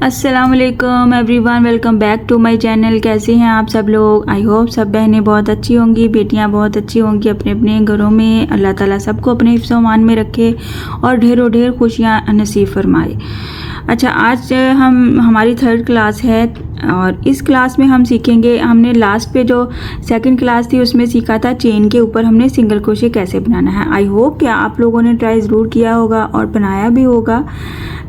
अस्सलामुअलैकुम everyone, welcome back to my channel. कैसे हैं आप सब लोग? आई होप सब बहनें बहुत अच्छी होंगी, बेटियां बहुत अच्छी होंगी अपने अपने घरों में। अल्लाह ताला सबको अपने हिफ्ज़ मान में रखे और ढेरों ढेर खुशियां नसीब फरमाए। अच्छा, आज हमारी 3rd क्लास है और इस क्लास में हम सीखेंगे। हमने लास्ट पे जो 2nd क्लास थी उसमें सीखा था चेन के ऊपर हमने सिंगल क्रोशे कैसे बनाना है। आई होप कि आप लोगों ने ट्राई ज़रूर किया होगा और बनाया भी होगा।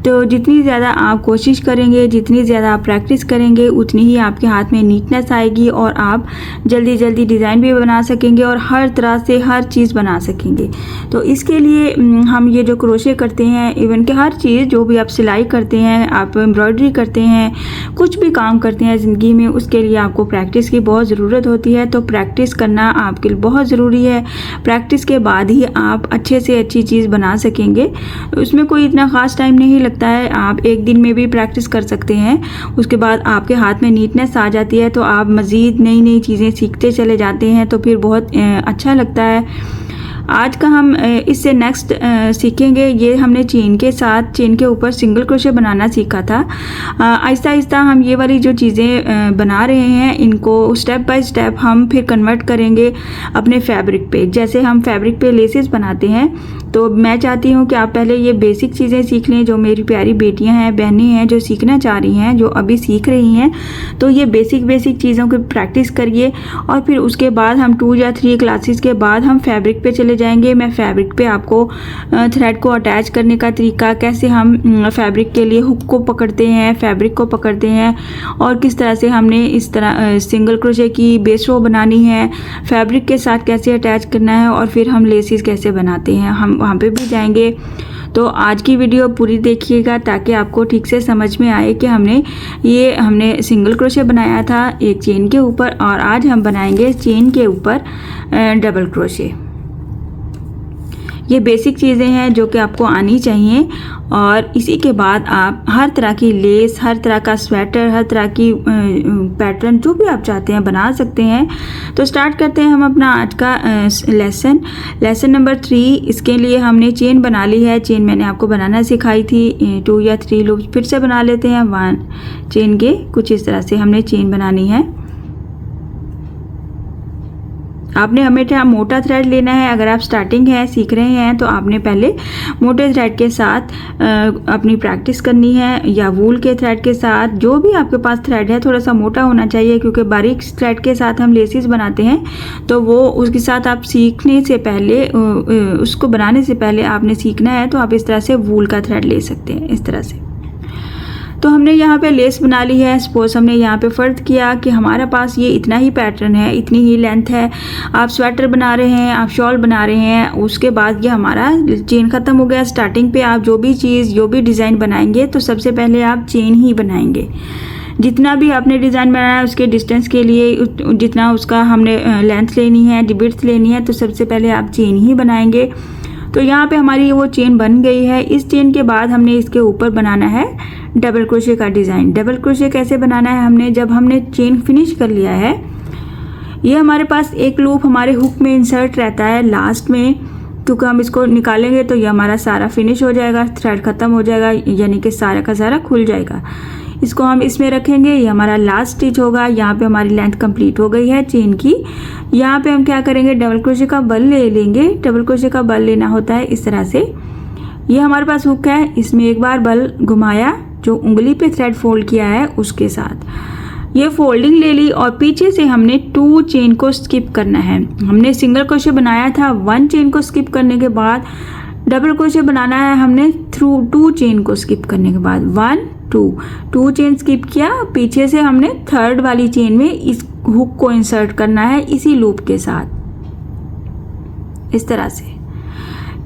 तो जितनी ज़्यादा आप कोशिश करेंगे, जितनी ज़्यादा आप प्रैक्टिस करेंगे, उतनी ही आपके हाथ में नीटनेस आएगी और आप जल्दी जल्दी डिज़ाइन भी बना सकेंगे और हर तरह से हर चीज़ बना सकेंगे। तो इसके लिए हम ये जो क्रोशे करते हैं, इवन कि हर चीज़ जो भी आप सिलाई करते हैं, आप एम्ब्रॉयडरी करते हैं, कुछ भी काम करते हैं ज़िंदगी में, उसके लिए आपको प्रैक्टिस की बहुत ज़रूरत होती है। तो प्रैक्टिस करना आपके लिए बहुत ज़रूरी है। प्रैक्टिस के बाद ही आप अच्छे से अच्छी चीज़ बना सकेंगे। उसमें कोई इतना ख़ास टाइम नहीं लगता है। आप एक दिन में भी प्रैक्टिस कर सकते हैं, उसके बाद आपके हाथ में नीटनेस आ जाती है तो आप मज़ीद नई नई चीज़ें सीखते चले जाते हैं, तो फिर बहुत अच्छा लगता है। आज का हम इससे नेक्स्ट सीखेंगे। ये हमने चेन के साथ चेन के ऊपर सिंगल क्रोशे बनाना सीखा था। आहिस्ता आहिस्ता हम ये वाली जो चीज़ें बना रहे हैं, इनको स्टेप बाय स्टेप हम फिर कन्वर्ट करेंगे अपने फैब्रिक पे। जैसे हम फैब्रिक पे लेसेस बनाते हैं, तो मैं चाहती हूँ कि आप पहले ये बेसिक चीज़ें सीख लें। जो मेरी प्यारी बेटियाँ हैं, बहनें हैं, जो सीखना चाह रही हैं, जो अभी सीख रही हैं, तो ये बेसिक चीज़ों की प्रैक्टिस करिए और फिर उसके बाद हम 2 या 3 क्लासेस के बाद हम फैब्रिक पे चले जाएंगे। मैं फैब्रिक पे आपको थ्रेड को अटैच करने का तरीका, कैसे हम फैब्रिक के लिए हुक को पकड़ते हैं, फैब्रिक को पकड़ते हैं और किस तरह से हमने इस तरह सिंगल क्रोशे की बेस रो बनानी है, फैब्रिक के साथ कैसे अटैच करना है और फिर हम लेसेस कैसे बनाते हैं, हम वहाँ पे भी जाएंगे। तो आज की वीडियो पूरी देखिएगा ताकि आपको ठीक से समझ में आए कि हमने सिंगल क्रोशे बनाया था एक चेन के ऊपर और आज हम बनाएंगे चेन के ऊपर डबल क्रोशे। ये बेसिक चीज़ें हैं जो कि आपको आनी चाहिए और इसी के बाद आप हर तरह की लेस, हर तरह का स्वेटर, हर तरह की पैटर्न जो भी आप चाहते हैं बना सकते हैं। तो स्टार्ट करते हैं हम अपना आज का लेसन नंबर 3। इसके लिए हमने चेन बना ली है। चेन मैंने आपको बनाना सिखाई थी, 2 या 3 लूप्स फिर से बना लेते हैं 1 चेन के। कुछ इस तरह से हमने चेन बनानी है। आपने हमेशा मोटा थ्रेड लेना है। अगर आप स्टार्टिंग है, सीख रहे हैं, तो आपने पहले मोटे थ्रेड के साथ अपनी प्रैक्टिस करनी है, या वूल के थ्रेड के साथ। जो भी आपके पास थ्रेड है थोड़ा सा मोटा होना चाहिए, क्योंकि बारीक थ्रेड के साथ हम लेसेस बनाते हैं, तो वो उसके साथ आप सीखने से पहले, उसको बनाने से पहले आपने सीखना है। तो आप इस तरह से वूल का थ्रेड ले सकते हैं, इस तरह से। तो हमने यहाँ पे लेस बना ली है। सपोज हमने यहाँ पे फ़र्ज किया कि हमारे पास ये इतना ही पैटर्न है, इतनी ही लेंथ है। आप स्वेटर बना रहे हैं, आप शॉल बना रहे हैं, उसके बाद ये हमारा चेन ख़त्म हो गया। स्टार्टिंग पे आप जो भी चीज़, जो भी डिज़ाइन बनाएंगे, तो सबसे पहले आप चेन ही बनाएंगे। जितना भी आपने डिज़ाइन बनाया है उसके डिस्टेंस के लिए, जितना उसका हमने लेंथ लेनी है, विड्थ लेनी है, तो सबसे पहले आप चेन ही बनाएंगे। तो यहाँ पे हमारी वो चेन बन गई है। इस चेन के बाद हमने इसके ऊपर बनाना है डबल क्रोशे का डिज़ाइन। डबल क्रोशे कैसे बनाना है? जब हमने चेन फिनिश कर लिया है, ये हमारे पास एक लूप हमारे हुक में इंसर्ट रहता है लास्ट में, क्योंकि हम इसको निकालेंगे तो ये हमारा सारा फिनिश हो जाएगा, थ्रेड ख़त्म हो जाएगा, यानी कि सारा का सारा खुल जाएगा। इसको हम इसमें रखेंगे, ये हमारा लास्ट स्टिच होगा। यहाँ पे हमारी लेंथ कंप्लीट हो गई है चेन की। यहाँ पे हम क्या करेंगे, डबल क्रोशे का बल ले लेंगे। डबल क्रोशे का बल लेना होता है इस तरह से। ये हमारे पास हुक है, इसमें एक बार बल घुमाया, जो उंगली पे थ्रेड फोल्ड किया है उसके साथ ये फोल्डिंग ले ली और पीछे से हमने 2 चेन को स्किप करना है। हमने सिंगल क्रोशे बनाया था, 1 चेन को स्किप करने के बाद डबल क्रोशे बनाना है हमने थ्रू 2 चेन को स्किप करने के बाद 1 2 चेन स्किप किया। पीछे से हमने 3rd वाली चेन में इस हुक को इंसर्ट करना है इसी लूप के साथ, इस तरह से।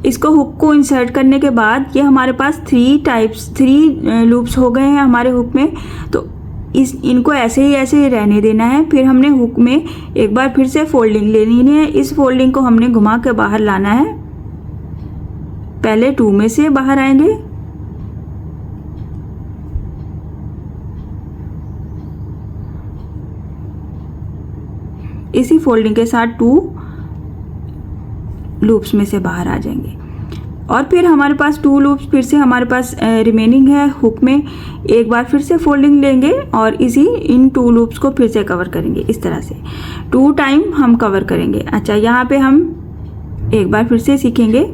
इसको हुक को इंसर्ट करने के बाद ये हमारे पास 3 लूप्स हो गए हैं हमारे हुक में। तो इनको ऐसे ही रहने देना है। फिर हमने हुक में एक बार फिर से फोल्डिंग लेनी है। इस फोल्डिंग को हमने घुमा के बाहर लाना है। पहले 2 में से बाहर आएंगे, इसी फोल्डिंग के साथ 2 लूप्स में से बाहर आ जाएंगे। और फिर हमारे पास 2 लूप्स फिर से हमारे पास रिमेनिंग है हुक में। एक बार फिर से फोल्डिंग लेंगे और इन 2 लूप्स को फिर से कवर करेंगे। इस तरह से 2 टाइम हम कवर करेंगे। अच्छा, यहाँ पे हम एक बार फिर से सीखेंगे।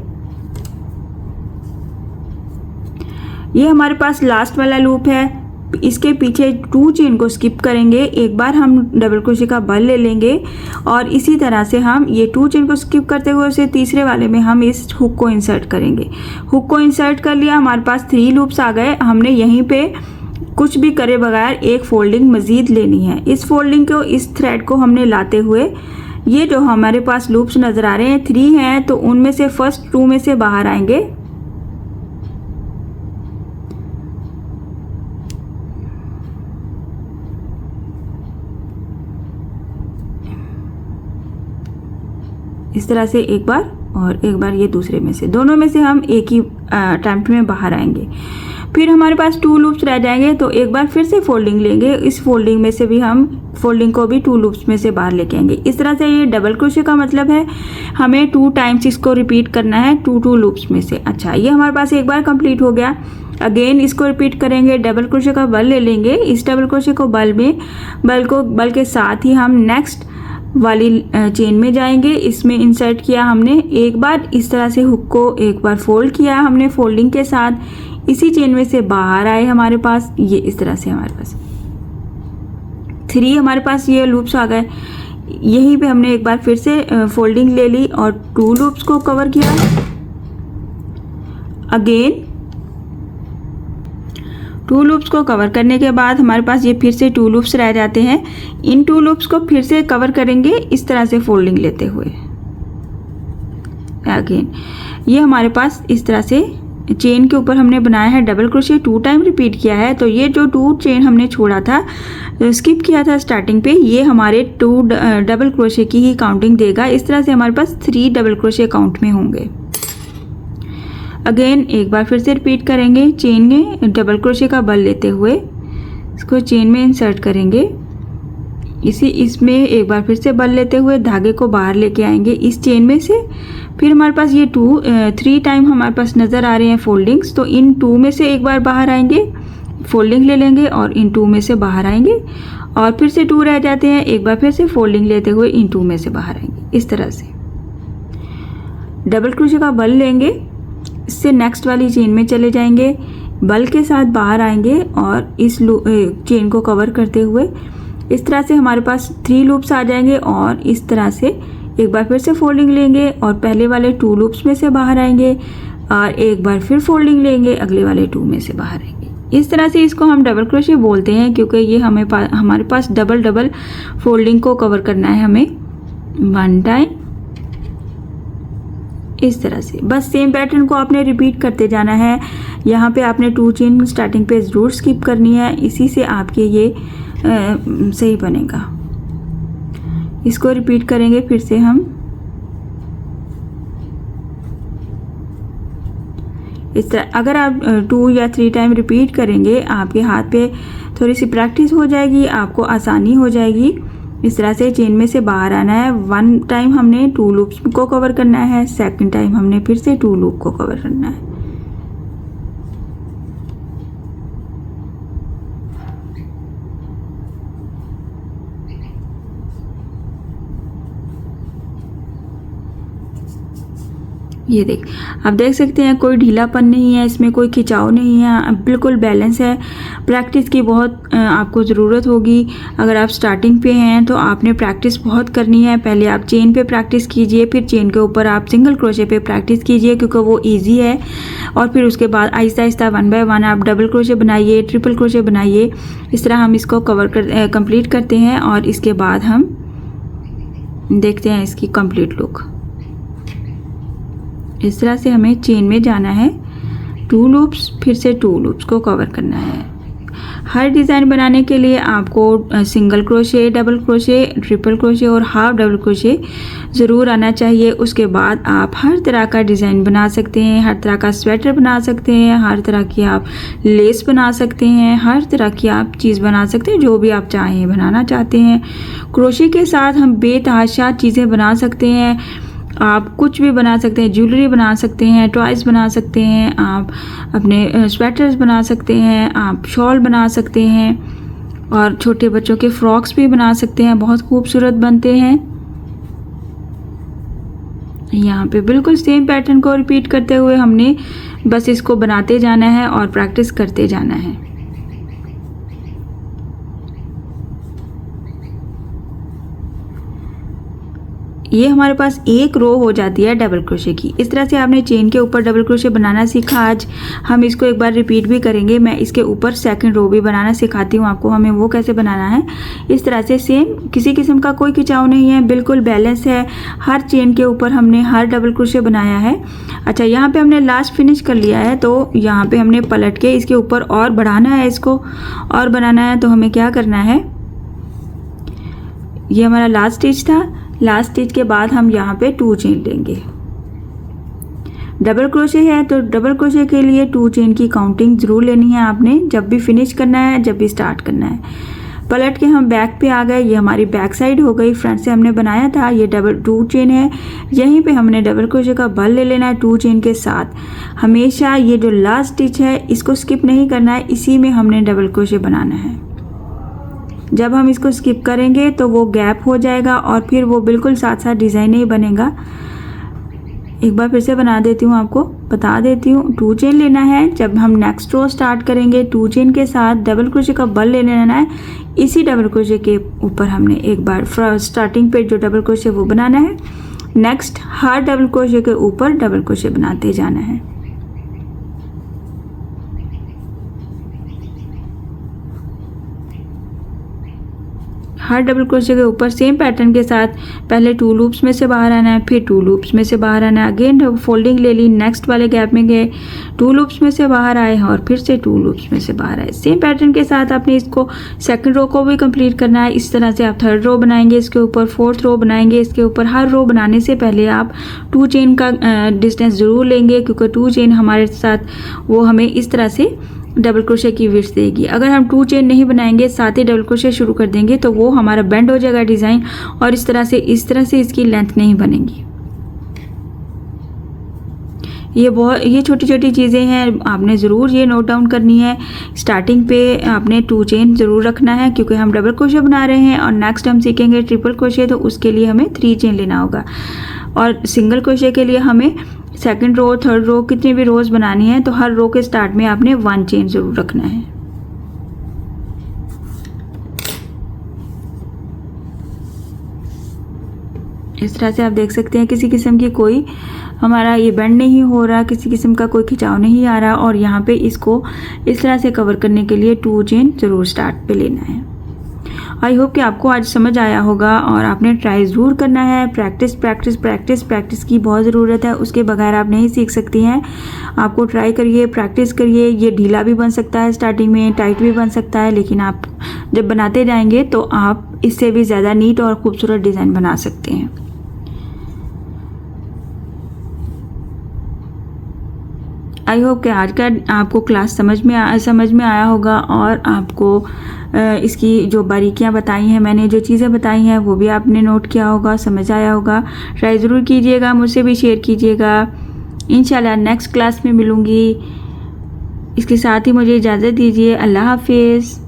ये हमारे पास लास्ट वाला लूप है। इसके पीछे 2 चेन को स्किप करेंगे। एक बार हम डबल क्रोशे का बल ले लेंगे और इसी तरह से हम ये 2 चेन को स्किप करते हुए उसे तीसरे वाले में हम इस हुक को इंसर्ट करेंगे। हुक को इंसर्ट कर लिया, हमारे पास 3 लूप्स आ गए। हमने यहीं पे कुछ भी करे बगैर एक फोल्डिंग मज़ीद लेनी है। इस फोल्डिंग को, इस थ्रेड को हमने लाते हुए ये जो हमारे पास लूप्स नज़र आ रहे हैं 3 हैं, तो उनमें से फर्स्ट 2 में से बाहर आएंगे। इस तरह से एक बार और एक बार ये दूसरे में से, दोनों में से हम एक ही अटेम्प्ट में बाहर आएंगे। फिर हमारे पास 2 लूप्स रह जाएंगे, तो एक बार फिर से फोल्डिंग लेंगे। इस फोल्डिंग में से भी हम फोल्डिंग को भी 2 लूप्स में से बाहर लेके आएंगे। इस तरह से ये डबल क्रोशे का मतलब है हमें 2 टाइम्स इसको रिपीट करना है 2 लूप्स में से। अच्छा, ये हमारे पास एक बार कंप्लीट हो गया। अगेन इसको रिपीट करेंगे। डबल क्रोशे का बल ले लेंगे। इस डबल क्रोशे को बल के साथ ही हम नेक्स्ट वाली चेन में जाएंगे। इसमें इंसर्ट किया हमने। एक बार इस तरह से हुक को एक बार फोल्ड किया हमने फोल्डिंग के साथ। इसी चेन में से बाहर आए हमारे पास, ये इस तरह से हमारे पास 3 हमारे पास ये लूप्स आ गए। यहीं पे हमने एक बार फिर से फोल्डिंग ले ली और 2 लूप्स को कवर किया। अगेन 2 लूप्स को कवर करने के बाद हमारे पास ये फिर से 2 लूप्स रह जाते हैं। इन 2 लूप्स को फिर से कवर करेंगे इस तरह से फोल्डिंग लेते हुए। अगेन ये हमारे पास इस तरह से चेन के ऊपर हमने बनाया है डबल क्रोशे, 2 टाइम रिपीट किया है। तो ये जो 2 चेन हमने छोड़ा था, स्किप किया था स्टार्टिंग पे, ये हमारे 2 डबल क्रोशे की ही काउंटिंग देगा। इस तरह से हमारे पास 3 डबल क्रोशे काउंट में होंगे। अगेन एक बार फिर से रिपीट करेंगे। चेन में डबल क्रोशे का बल लेते हुए इसको चेन में इंसर्ट करेंगे। इसमें एक बार फिर से बल लेते हुए धागे को बाहर लेके आएंगे इस चेन में से। फिर हमारे पास ये 3 टाइम हमारे पास नज़र आ रहे हैं फोल्डिंग्स। तो इन 2 में से एक बार बाहर आएंगे, फोल्डिंग ले लेंगे और इन 2 में से बाहर आएंगे और फिर से 2 रह जाते हैं। एक बार फिर से फोल्डिंग लेते हुए इन 2 में से बाहर आएंगे। इस तरह से डबल क्रोशे का बल लेंगे, इससे नेक्स्ट वाली चेन में चले जाएंगे, बल के साथ बाहर आएंगे और इस चेन को कवर करते हुए इस तरह से हमारे पास 3 लूप्स आ जाएंगे। और इस तरह से एक बार फिर से फोल्डिंग लेंगे और पहले वाले 2 लूप्स में से बाहर आएंगे और एक बार फिर फोल्डिंग लेंगे, अगले वाले 2 में से बाहर आएंगे। इस तरह से इसको हम डबल क्रोशे बोलते हैं, क्योंकि ये हमारे पास डबल फोल्डिंग को कवर करना है हमें 1 टाइम। इस तरह से बस सेम पैटर्न को आपने रिपीट करते जाना है। यहाँ पे आपने 2 चेन स्टार्टिंग पे ज़रूर स्किप करनी है, इसी से आपके ये सही बनेगा। इसको रिपीट करेंगे फिर से हम। इस तरह अगर आप 2 या 3 टाइम रिपीट करेंगे, आपके हाथ पे थोड़ी सी प्रैक्टिस हो जाएगी, आपको आसानी हो जाएगी। इस तरह से चेन में से बाहर आना है। 1 टाइम हमने 2 लूप्स को कवर करना है, सेकंड टाइम हमने फिर से 2 लूप को कवर करना है। ये आप देख सकते हैं कोई ढीलापन नहीं है, इसमें कोई खिंचाव नहीं है, बिल्कुल बैलेंस है। प्रैक्टिस की बहुत आपको ज़रूरत होगी। अगर आप स्टार्टिंग पे हैं तो आपने प्रैक्टिस बहुत करनी है। पहले आप चेन पे प्रैक्टिस कीजिए, फिर चेन के ऊपर आप सिंगल क्रोशे पे प्रैक्टिस कीजिए, क्योंकि वो ईजी है। और फिर उसके बाद आहिस्ता आहिस्ता 1 बाय 1 आप डबल क्रोशे बनाइए, ट्रिपल क्रोशे बनाइए। इस तरह हम इसको कंप्लीट करते हैं और इसके बाद हम देखते हैं इसकी कंप्लीट लुक। इस तरह से हमें चेन में जाना है, 2 लूप्स फिर से 2 लूप्स को कवर करना है। हर डिज़ाइन बनाने के लिए आपको single crochet, double crochet, triple crochet और हाफ डबल क्रोशे ज़रूर आना चाहिए। उसके बाद आप हर तरह का डिज़ाइन बना सकते हैं, हर तरह का स्वेटर बना सकते हैं, हर तरह की आप लेस बना सकते हैं, हर तरह की आप चीज़ बना सकते हैं, जो भी आप चाहें बनाना चाहते हैं। क्रोशे के साथ हम बेतहाशा चीज़ें बना सकते हैं। आप कुछ भी बना सकते हैं, ज्वेलरी बना सकते हैं, टॉयज़ बना सकते हैं, आप अपने स्वेटर्स बना सकते हैं, आप शॉल बना सकते हैं और छोटे बच्चों के फ्रॉक्स भी बना सकते हैं, बहुत खूबसूरत बनते हैं। यहाँ पे बिल्कुल सेम पैटर्न को रिपीट करते हुए हमने बस इसको बनाते जाना है और प्रैक्टिस करते जाना है। ये हमारे पास एक रो हो जाती है डबल क्रोशे की। इस तरह से आपने चेन के ऊपर डबल क्रोशे बनाना सीखा। आज हम इसको एक बार रिपीट भी करेंगे। मैं इसके ऊपर सेकंड रो भी बनाना सिखाती हूँ आपको, हमें वो कैसे बनाना है। इस तरह से सेम, किसी किस्म का कोई खिंचाव नहीं है, बिल्कुल बैलेंस है। हर चेन के ऊपर हमने हर डबल क्रोशे बनाया है। अच्छा, यहाँ पर हमने लास्ट फिनिश कर लिया है, तो यहाँ पर हमने पलट के इसके ऊपर और बढ़ाना है, इसको और बनाना है। तो हमें क्या करना है, ये हमारा लास्ट स्टिच था। लास्ट स्टिच के बाद हम यहाँ पे 2 चेन लेंगे। डबल क्रोशे है तो डबल क्रोशे के लिए 2 चेन की काउंटिंग ज़रूर लेनी है आपने, जब भी फिनिश करना है, जब भी स्टार्ट करना है। पलट के हम बैक पे आ गए। ये हमारी बैक साइड हो गई। फ्रंट से हमने बनाया था, ये डबल 2 चेन है। यहीं पे हमने डबल क्रोशे का बल ले लेना है 2 चेन के साथ। हमेशा ये जो लास्ट स्टिच है इसको स्किप नहीं करना है, इसी में हमने डबल क्रोशे बनाना है। जब हम इसको स्किप करेंगे तो वो गैप हो जाएगा और फिर वो बिल्कुल साथ साथ डिज़ाइन नहीं बनेगा। एक बार फिर से बना देती हूँ, आपको बता देती हूँ। 2 चेन लेना है। जब हम नेक्स्ट रो स्टार्ट करेंगे 2 चेन के साथ डबल क्रोशे का बल ले लेना है। इसी डबल क्रोशे के ऊपर हमने एक बार स्टार्टिंग पे जो डबल क्रोशे वो बनाना है। नेक्स्ट हर डबल क्रोशे के ऊपर डबल क्रोशे बनाते जाना है। हर डबल क्रोशे के ऊपर सेम पैटर्न के साथ पहले 2 लूप्स में से बाहर आना है, फिर 2 लूप्स में से बाहर आना है। अगेन फोल्डिंग ले ली, नेक्स्ट वाले गैप में गए, 2 लूप्स में से बाहर आए और फिर से 2 लूप्स में से बाहर आए। सेम पैटर्न के साथ आपने इसको सेकंड रो को भी कंप्लीट करना है। इस तरह से आप थर्ड रो बनाएंगे, इसके ऊपर फोर्थ रो बनाएंगे। इसके ऊपर हर रो बनाने से पहले आप 2 चेन का डिस्टेंस ज़रूर लेंगे, क्योंकि 2 चेन हमारे साथ वो हमें इस तरह से डबल क्रोशे की विड्थ देगी। अगर हम 2 चेन नहीं बनाएंगे, साथ ही डबल क्रोशे शुरू कर देंगे, तो वो हमारा बेंड हो जाएगा डिज़ाइन और इस तरह से इसकी लेंथ नहीं बनेगी। ये छोटी छोटी चीज़ें हैं, आपने ज़रूर ये नोट डाउन करनी है। स्टार्टिंग पे आपने 2 चेन ज़रूर रखना है, क्योंकि हम डबल क्रोशे बना रहे हैं और नेक्स्ट हम सीखेंगे ट्रिपल क्रोशे, तो उसके लिए हमें 3 चेन लेना होगा। और सिंगल क्रोशे के लिए हमें सेकंड रो, थर्ड रो, कितनी भी रोज़ बनानी है, तो हर रो के स्टार्ट में आपने 1 चेन ज़रूर रखना है। इस तरह से आप देख सकते हैं किसी किस्म की कोई हमारा ये बेंड नहीं हो रहा, किसी किस्म का कोई खिंचाव नहीं आ रहा। और यहाँ पे इसको इस तरह से कवर करने के लिए 2 चेन ज़रूर स्टार्ट पे लेना है। आई होप कि आपको आज समझ आया होगा और आपने ट्राई ज़रूर करना है। प्रैक्टिस प्रैक्टिस प्रैक्टिस प्रैक्टिस की बहुत ज़रूरत है, उसके बगैर आप नहीं सीख सकती हैं। आपको ट्राई करिए, प्रैक्टिस करिए। ये ढीला भी बन सकता है, स्टार्टिंग में टाइट भी बन सकता है, लेकिन आप जब बनाते जाएंगे तो आप इससे भी ज़्यादा नीट और खूबसूरत डिज़ाइन बना सकते हैं। आई होप कि आज का आपको क्लास समझ में आया होगा और आपको इसकी जो बारीकियां बताई हैं, मैंने जो चीज़ें बताई हैं, वो भी आपने नोट किया होगा, समझ आया होगा। ट्राई ज़रूर कीजिएगा, मुझसे भी शेयर कीजिएगा। इंशाल्लाह नेक्स्ट क्लास में मिलूँगी। इसके साथ ही मुझे इजाज़त दीजिए। अल्लाह हाफिज़।